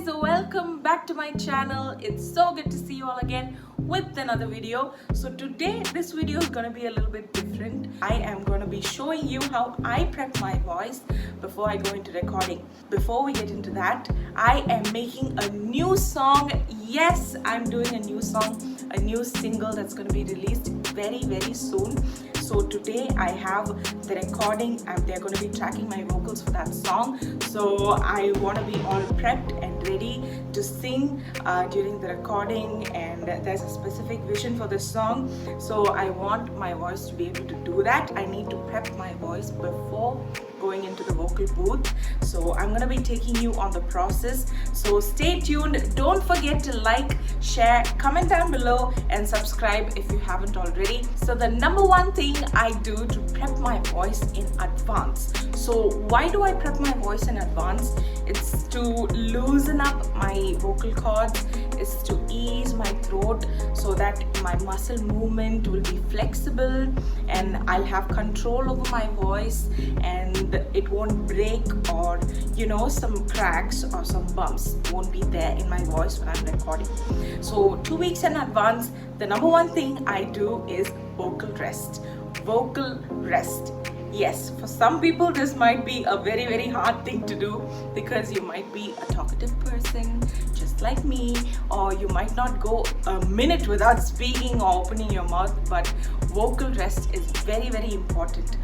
guys, welcome back to my channel. It's so good to see you all again with another video. So today this video is going to be a little bit different. I am going to be showing you how I prep my voice before I go into recording. Before we get into that, I am making a new song. Yes, I'm doing a new song, a new single that's going to be released very soon. So today I have the recording and they're going to be tracking my vocals for that song. So I want to be all prepped and ready to sing during the recording, and there's a specific vision for this song. So I want my voice to be able to do that. I need to prep my voice before going into the vocal booth. So I'm going to be taking you on the process. So stay tuned. Don't forget to like, share, comment down below and subscribe if you haven't already. So the number one thing I do to prep my voice in advance. So why do I prep my voice in advance? It's to loosen up my vocal cords, it's to ease my throat so that my muscle movement will be flexible and I'll have control over my voice and it won't break, or some cracks or some bumps won't be there in my voice when I'm recording. So 2 weeks in advance, the number one thing I do is vocal rest. Vocal rest. Yes, for some people this might be a very hard thing to do because you might be a talkative person just like me, or you might not go a minute without speaking or opening your mouth, but vocal rest is very important.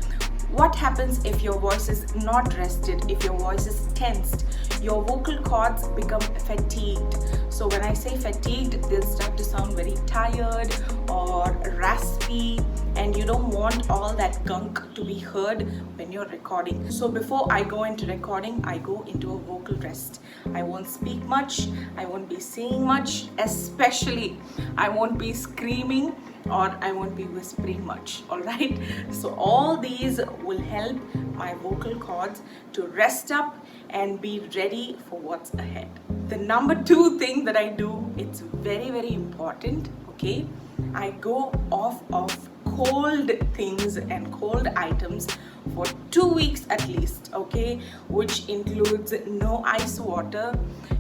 What happens if your voice is not rested, if your voice is tensed? Your vocal cords become fatigued. So when I say fatigued, they'll start to sound very tired or raspy, and you don't want all that gunk to be heard when you're recording. So before I go into recording, I go into a vocal rest. I won't speak much, I won't be singing much, especially I won't be screaming or I won't be whispering much, alright? So all these will help my vocal cords to rest up and be ready for what's ahead. The number two thing that I do, it's very important, okay? I go off of cold things and cold items for 2 weeks at least, okay? Which includes no ice water,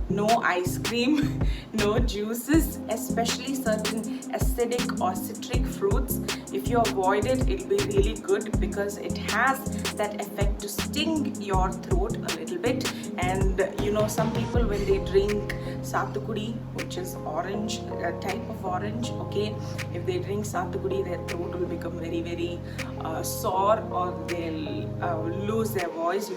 no ice cream, no juices, especially certain acidic or citric fruits. If you avoid it, it'll be really good because it has that effect to sting your throat a little bit. And some people, when they drink sathukudi, which is orange, a type of orange, okay, if they drink sathukudi, their throat will become very sore, or they'll lose their voice.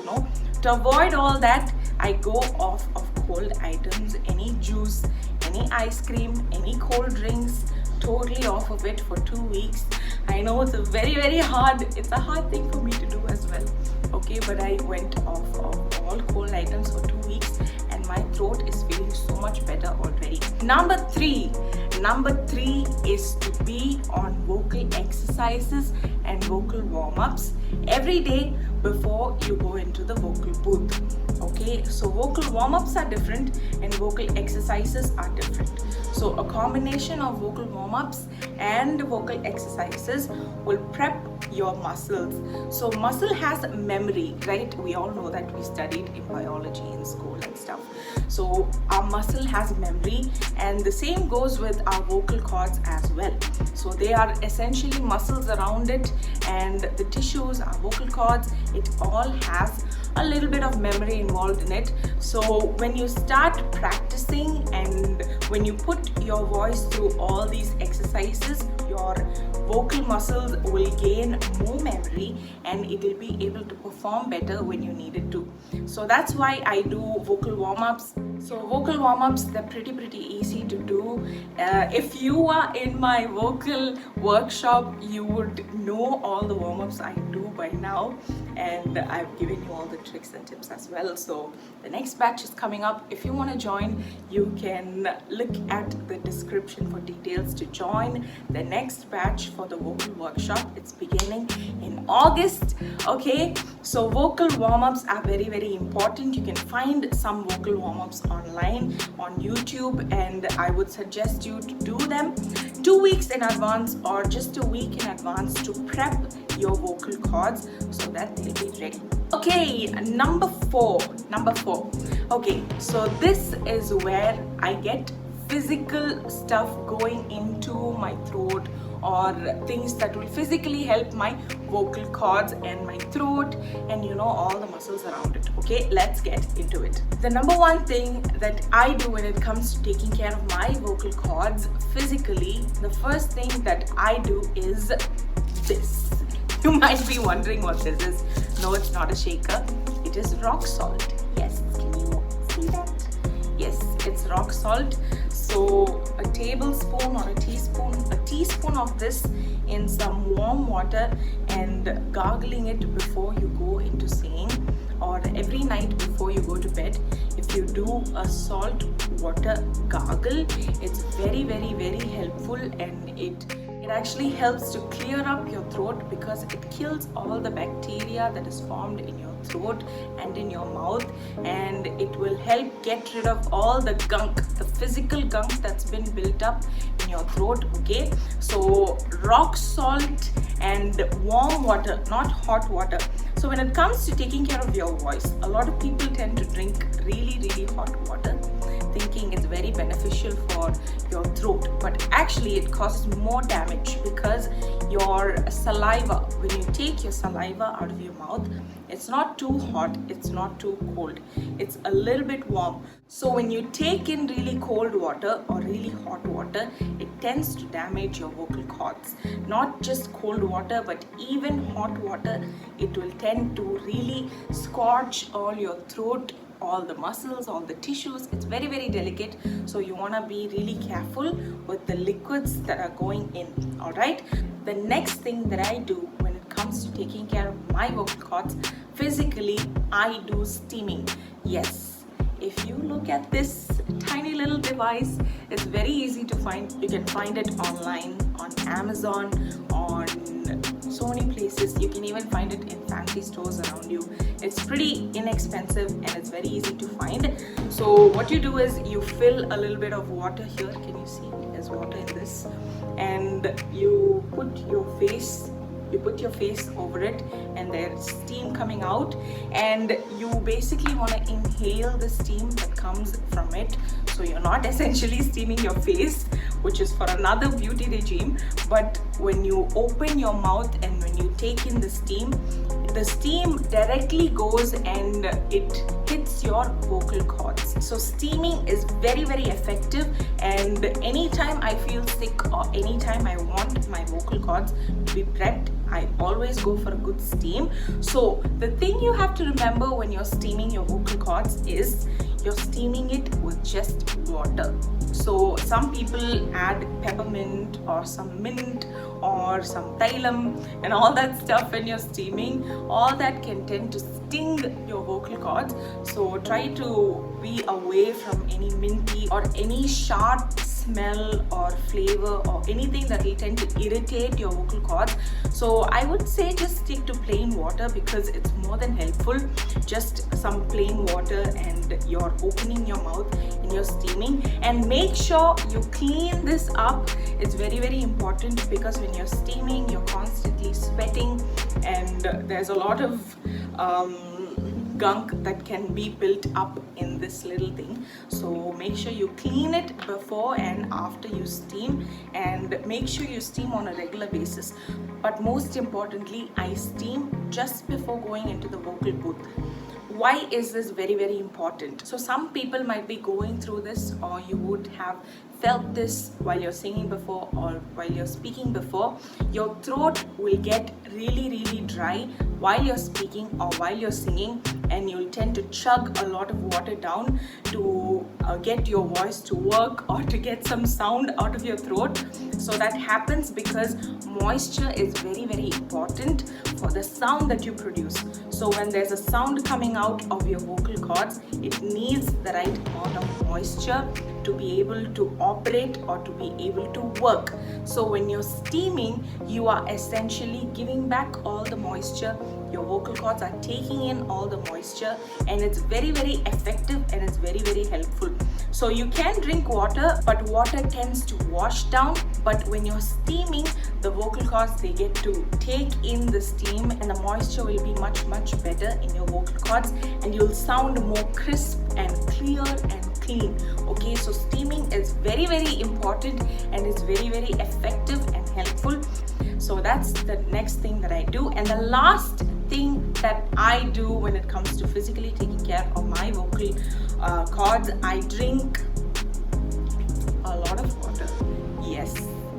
To avoid all that, I go off of cold items, any juice, any ice cream, any cold drinks, totally off of it for 2 weeks. I know it's a very hard, it's a hard thing for me to do as well, okay, but I went off of all cold items for 2 weeks and my throat is feeling so much better already. Number three is to be on vocal exercises and vocal warm-ups every day before you go into the vocal booth. Okay, so vocal warm-ups are different and vocal exercises are different. So a combination of vocal warm-ups and vocal exercises will prep your muscles. So muscle has memory, right? We all know that, we studied in biology in school and stuff. So our muscle has memory, and the same goes with our vocal cords as well. So they are essentially muscles around it, and the tissues, our vocal cords, it all has a little bit of memory involved in it. So when you start practicing and when you put your voice through all these exercises, your vocal muscles will gain more memory and it will be able to perform better when you need it to. So that's why I do vocal warm-ups. So vocal warm-ups, they're pretty easy to do. If you are in my vocal workshop, you would know all the warm-ups I do by now, and I've given you all the tricks and tips as well. So the next batch is coming up. If you want to join, you can look at the description for details to join the next batch for the vocal workshop. It's beginning in August, okay? So vocal warm-ups are very important. You can find some vocal warm-ups online on YouTube, and I would suggest you to do them 2 weeks in advance or just a week in advance to prep your vocal cords so that they'll be ready. Okay, number four. Okay, so this is where I get physical stuff going into my throat, or things that will physically help my vocal cords and my throat and all the muscles around it. Okay, let's get into it. The number one thing that I do when it comes to taking care of my vocal cords physically, the first thing that I do is this. You might be wondering what this is. No, it's not a shaker. It is rock salt. Yes, can you see that? Yes, it's rock salt. So a tablespoon or a teaspoon of this in some warm water, and gargling it before you go into singing, or every night before you go to bed. If you do a salt water gargle, it's very, very, very helpful, and it actually helps to clear up your throat, because it kills all the bacteria that is formed in your throat and in your mouth, and it will help get rid of all the gunk, the physical gunk that's been built up in your throat. Okay, so rock salt and warm water, not hot water. So when it comes to taking care of your voice, a lot of people tend to drink really, really hot water, thinking it's very beneficial for your throat, but actually it causes more damage, because your saliva, when you take your saliva out of your mouth, it's not too hot, it's not too cold, it's a little bit warm. So when you take in really cold water or really hot water, it tends to damage your vocal cords. Not just cold water, but even hot water, it will tend to really scorch all your throat, all the muscles, all the tissues. It's very, very delicate, so you want to be really careful with the liquids that are going in. All right, the next thing that I do when it comes to taking care of my vocal cords physically, I do steaming. Yes, if you look at this tiny little device, it's very easy to find. You can find it online, on Amazon, on so many places. You can even find it in fancy stores around you. It's pretty inexpensive and it's very easy to find. So what you do is you fill a little bit of water here. Can you see there's water in this? And you put your face over it, and there's steam coming out, and you basically want to inhale the steam that comes from it. So you're not essentially steaming your face, which is for another beauty regime, but when you open your mouth and when you take in the steam directly goes and it hits your vocal cords. So steaming is very, very effective, and anytime I feel sick or anytime I want my vocal cords to be prepped, I always go for a good steam. So the thing you have to remember when you're steaming your vocal cords is you're steaming it with just water. So some people add peppermint or some mint or some thylam and all that stuff when you're steaming. All that can tend to sting your vocal cords. So try to be away from any minty or any sharp smell or flavor or anything that will tend to irritate your vocal cords. So I would say just stick to plain water, because it's more than helpful. Just some plain water and you're opening your mouth and you're steaming. And make sure you clean this up. It's very, very important, because when you're steaming, you're constantly sweating, and there's a lot of gunk that can be built up in this little thing. So make sure you clean it before and after you steam, and make sure you steam on a regular basis. But most importantly, I steam just before going into the vocal booth. Why is this very, very important? So some people might be going through this, or you would have felt this while you're singing before or while you're speaking before. Your throat will get really, really dry while you're speaking or while you're singing, and you'll tend to chug a lot of water down to get your voice to work or to get some sound out of your throat. So that happens because moisture is very, very important for the sound that you produce. So when there's a sound coming out of your vocal cords, it needs the right amount of moisture to be able to operate or to be able to work. So when you're steaming, you are essentially giving back all the moisture. Your vocal cords are taking in all the moisture, and it's very, very effective and it's very, very helpful. So you can drink water, but water tends to wash down But when you're steaming, the vocal cords, they get to take in the steam, and the moisture will be much better in your vocal cords, and you'll sound more crisp and clear and clean. Okay, so steaming is very important, and it's very effective and helpful. So that's the next thing that I do. And the last thing that I do when it comes to physically taking care of my vocal cords, I drink a lot of water. Yes,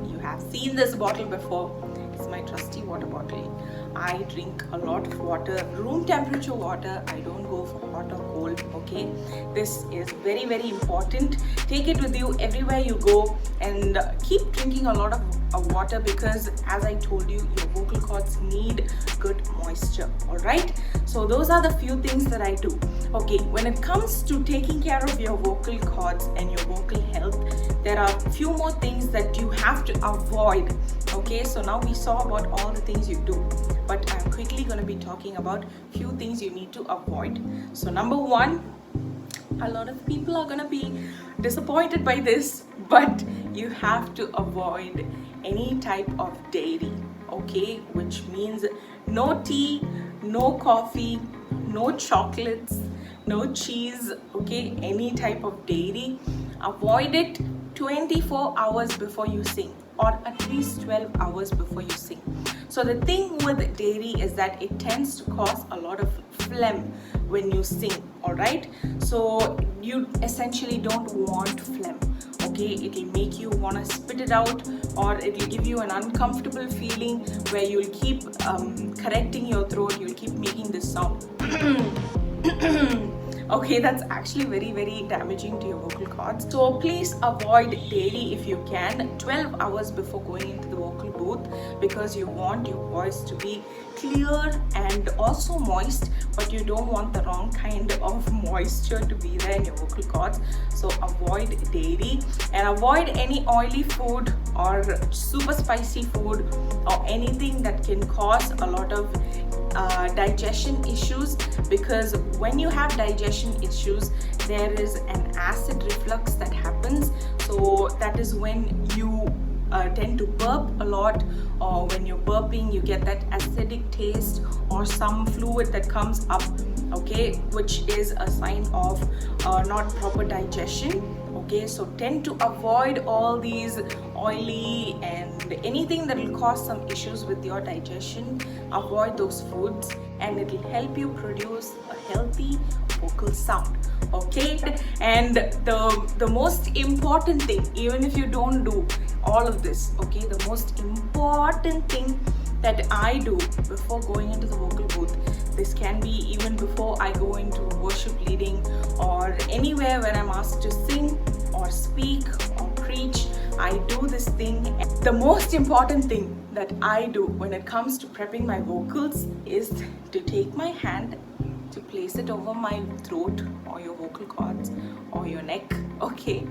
you have seen this bottle before. It's my trusty water bottle. I drink a lot of water, room temperature water. I don't go for hot or cold. Okay, this is very important. Take it with you everywhere you go, and keep drinking a lot of water, because as I told you, your vocal cords need good moisture. All right, so those are the few things that I do. Okay, when it comes to taking care of your vocal cords and your vocal health, there are a few more things that you have to avoid. Okay, so now we saw about all the things you do, but I'm quickly going to be talking about few things you need to avoid. So number one, a lot of people are going to be disappointed by this, but you have to avoid any type of dairy. Okay, which means no tea, no coffee, no chocolates, no cheese. Okay, any type of dairy, avoid it 24 hours before you sing, or at least 12 hours before you sing. So the thing with dairy is that it tends to cause a lot of phlegm when you sing. All right, so you essentially don't want phlegm. Okay, it will make you want to spit it out, or it will give you an uncomfortable feeling where you'll keep correcting your throat, you'll keep making this sound. Okay, that's actually very damaging to your vocal cords. So please avoid dairy if you can 12 hours before going into the vocal booth, because you want your voice to be clear and also moist, but you don't want the wrong kind of moisture to be there in your vocal cords. So avoid dairy, and avoid any oily food or super spicy food or anything that can cause a lot of digestion issues, because when you have digestion issues, there is an acid reflux that happens. So that is when you tend to burp a lot, or when you're burping you get that acidic taste or some fluid that comes up, okay, which is a sign of not proper digestion. Okay, so tend to avoid all these oily and anything that will cause some issues with your digestion. Avoid those foods, and it will help you produce a healthy vocal sound. Okay, and the most important thing, even if you don't do all of this, okay, the most important thing that I do before going into the vocal booth, this can be even before I go into worship leading or anywhere where I'm asked to sing or speak or preach, I do this thing. The most important thing that I do when it comes to prepping my vocals is to take my hand, to place it over my throat or your vocal cords or your neck, okay,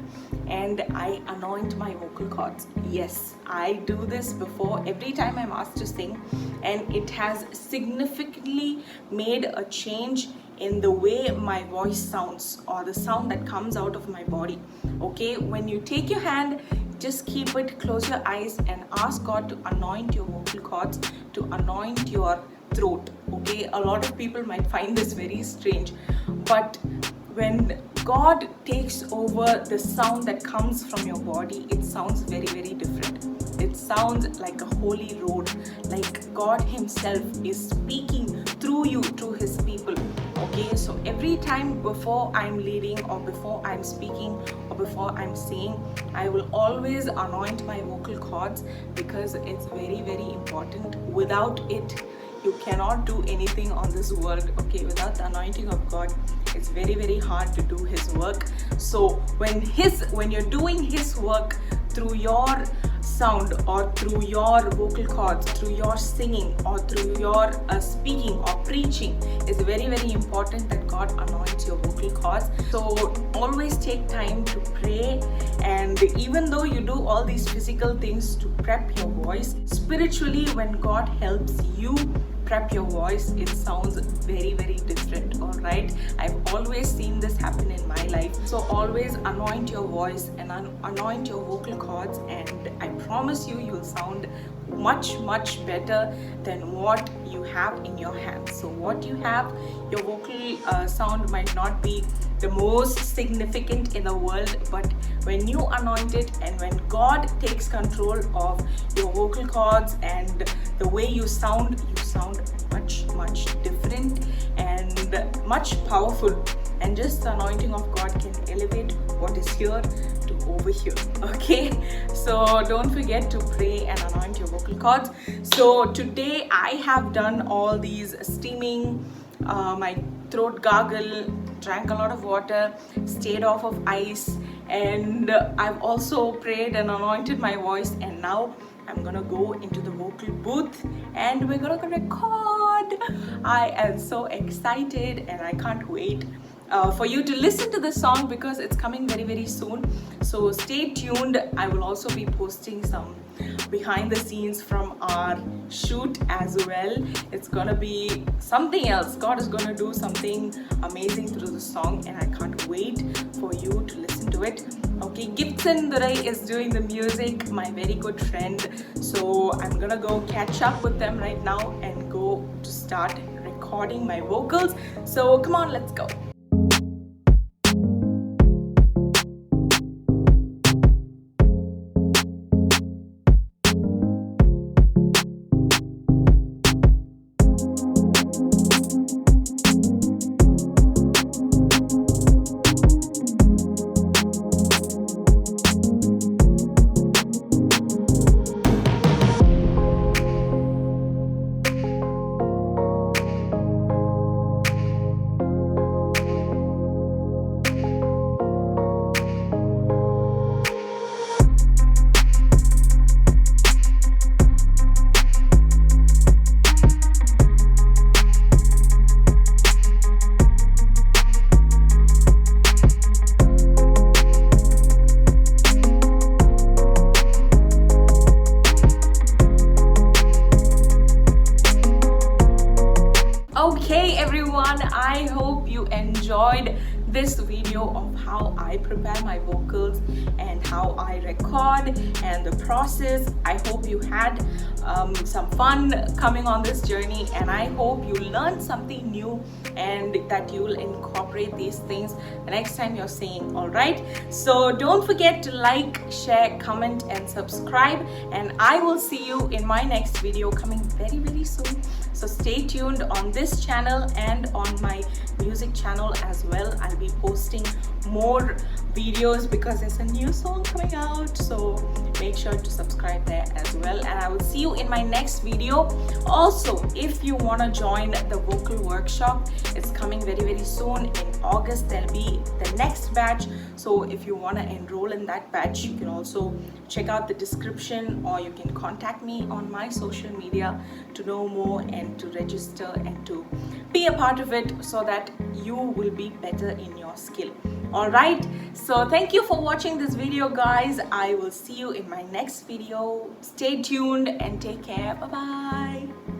and I anoint my vocal cords. Yes, I do this before every time I'm asked to sing, and it has significantly made a change in the way my voice sounds, or the sound that comes out of my body. Okay, when you take your hand, just keep it, close your eyes, and ask God to anoint your vocal cords, to anoint your throat. Okay, a lot of people might find this very strange, but when God takes over the sound that comes from your body, it sounds very different. It sounds like a holy road, like God himself is speaking through you, through his people. Okay, so every time before I'm leading or before I'm speaking or before I'm singing, I will always anoint my vocal cords, because it's very important. Without it, you cannot do anything on this world. Okay, without the anointing of God, it's very hard to do his work. So when you're doing his work through your sound or through your vocal cords, through your singing or through your speaking or preaching, it's very important that God anoints your vocal cords. So always take time to pray, and even though you do all these physical things to prep your voice, spiritually, when God helps you prep your voice, it sounds very different. All right, I've always seen this happen in my life. So always anoint your voice and anoint your vocal cords, and I promise you, you'll sound much better than what you have in your hands. So what you have, your vocal sound might not be the most significant in the world, but when you anoint it and when God takes control of your vocal cords and the way you sound much different and much powerful. And just the anointing of God can elevate what is here to over here. Okay, so don't forget to pray and anoint your vocal cords. So today I have done all these steaming, my throat gargle, drank a lot of water, stayed off of ice, and I've also prayed and anointed my voice, and now I'm gonna go into the vocal booth and we're gonna record. I am so excited and I can't wait for you to listen to the song because it's coming very soon. So stay tuned. I will also be posting some behind the scenes from our shoot as well. It's gonna be something else. God is gonna do something amazing through the song, and I can't wait for you to listen to it. Okay, Gibson Durai is doing the music, my very good friend. So I'm gonna go catch up with them right now and go to start recording my vocals. So come on, let's go. Okay everyone, I hope you enjoyed this video of how I prepare my vocals and how I record and the process. I hope you had some fun coming on this journey, and I hope you learned something new and that you will incorporate these things the next time you're singing. All right, so don't forget to like, share, comment and subscribe, and I will see you in my next video coming very soon. So stay tuned on this channel and on my music channel as well. I'll be posting more videos because there's a new song coming out, so make sure to subscribe there as well, and I will see you in my next video. Also, if you want to join the vocal workshop, it's coming very soon. In August there'll be the next batch, so if you want to enroll in that batch, you can also check out the description, or you can contact me on my social media to know more and to register and to be a part of it, so that you will be better in your skill. All right, so thank you for watching this video, guys. I will see you in my next video. Stay tuned and take care. Bye bye.